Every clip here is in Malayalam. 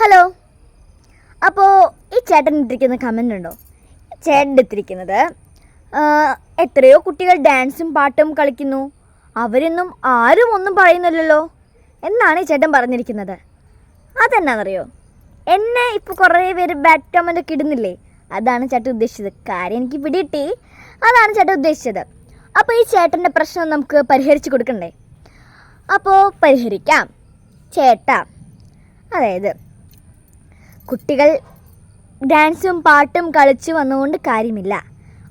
ഹലോ. അപ്പോൾ ഈ ചേട്ടൻ ഇട്ടിരിക്കുന്ന കമൻ്റ് ഉണ്ടോ? ചേട്ടൻ ഇട്ടിരിക്കുന്നത് എത്രയോ കുട്ടികൾ ഡാൻസും പാട്ടും കളിക്കുന്നു, അവരൊന്നും ആരും ഒന്നും പറയുന്നില്ലല്ലോ എന്നാണ് ഈ ചേട്ടൻ പറഞ്ഞിരിക്കുന്നത്. അതെന്നാണെന്നറിയോ? എന്നെ ഇപ്പോൾ കുറേ പേര് ബാഡ് കമൻ്റ് ഒക്കെ ഇടുന്നില്ലേ, അതാണ് ചേട്ടൻ ഉദ്ദേശിച്ചത്. കാര്യം എനിക്ക് പിടികിട്ടി, അതാണ് ചേട്ടൻ ഉദ്ദേശിച്ചത്. അപ്പോൾ ഈ ചേട്ടൻ്റെ പ്രശ്നം നമുക്ക് പരിഹരിച്ച് കൊടുക്കണ്ടേ? അപ്പോൾ പരിഹരിക്കാം ചേട്ടാ. അതായത് കുട്ടികൾ ഡാൻസും പാട്ടും കളിച്ച് വന്നുകൊണ്ട് കാര്യമില്ല.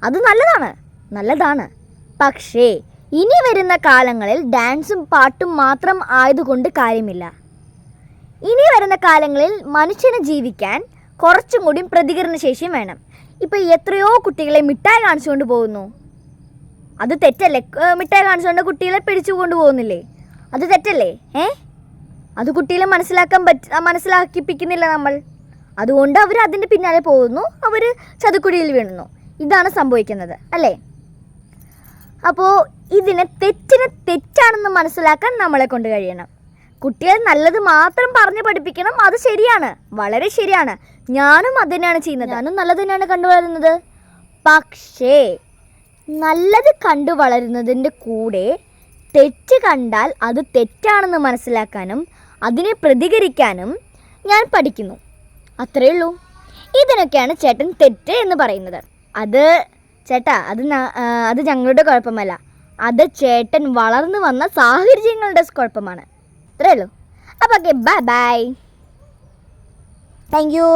അത് നല്ലതാണ്. പക്ഷേ ഇനി വരുന്ന കാലങ്ങളിൽ ഡാൻസും പാട്ടും മാത്രം ആയതുകൊണ്ട് കാര്യമില്ല. ഇനി വരുന്ന കാലങ്ങളിൽ മനുഷ്യന് ജീവിക്കാൻ കുറച്ചും കൂടി പ്രതികരണശേഷിയും വേണം. ഇപ്പോൾ എത്രയോ കുട്ടികളെ മിഠായി കാണിച്ചുകൊണ്ട് പോകുന്നു. അത് തെറ്റല്ലേ? മിഠായി കാണിച്ചുകൊണ്ട് കുട്ടികളെ പിടിച്ചു കൊണ്ടുപോകുന്നില്ലേ? അത് തെറ്റല്ലേ? അത് കുട്ടികളെ മനസ്സിലാക്കിപ്പിക്കുന്നില്ല നമ്മൾ. അതുകൊണ്ട് അവർ അതിൻ്റെ പിന്നാലെ പോകുന്നു, അവർ ചതുക്കുഴിയിൽ വീഴുന്നു. ഇതാണ് സംഭവിക്കുന്നത് അല്ലേ? അപ്പോൾ തെറ്റിനെ തെറ്റാണെന്ന് മനസ്സിലാക്കാൻ നമ്മളെ കൊണ്ട് കഴിയണം. കുട്ടികൾ നല്ലത് മാത്രം പറഞ്ഞ് പഠിപ്പിക്കണം. അത് ശരിയാണ്, വളരെ ശരിയാണ്. ഞാനും അത് തന്നെയാണ് ചെയ്യുന്നത്. ഞാനും നല്ലത് തന്നെയാണ് കണ്ടു വളരുന്നത്. പക്ഷേ നല്ലത് കണ്ടു വളരുന്നതിൻ്റെ കൂടെ തെറ്റ് കണ്ടാൽ അത് തെറ്റാണെന്ന് മനസ്സിലാക്കാനും അതിനെ പ്രതികരിക്കാനും ഞാൻ പഠിക്കുന്നു. അത്രയേ ഉള്ളൂ. ഇതിനൊക്കെയാണ് ചേട്ടൻ തെറ്റ് എന്ന് പറയുന്നത്. അത് ചേട്ടാ, അത് ഞങ്ങളുടെ കുഴപ്പമല്ല, അത് ചേട്ടൻ വളർന്നു വന്ന സാഹചര്യങ്ങളുടെ കുഴപ്പമാണ്. അത്രയേ ഉള്ളൂ. അപ്പോൾ ഓക്കെ, ബൈ. Thank you.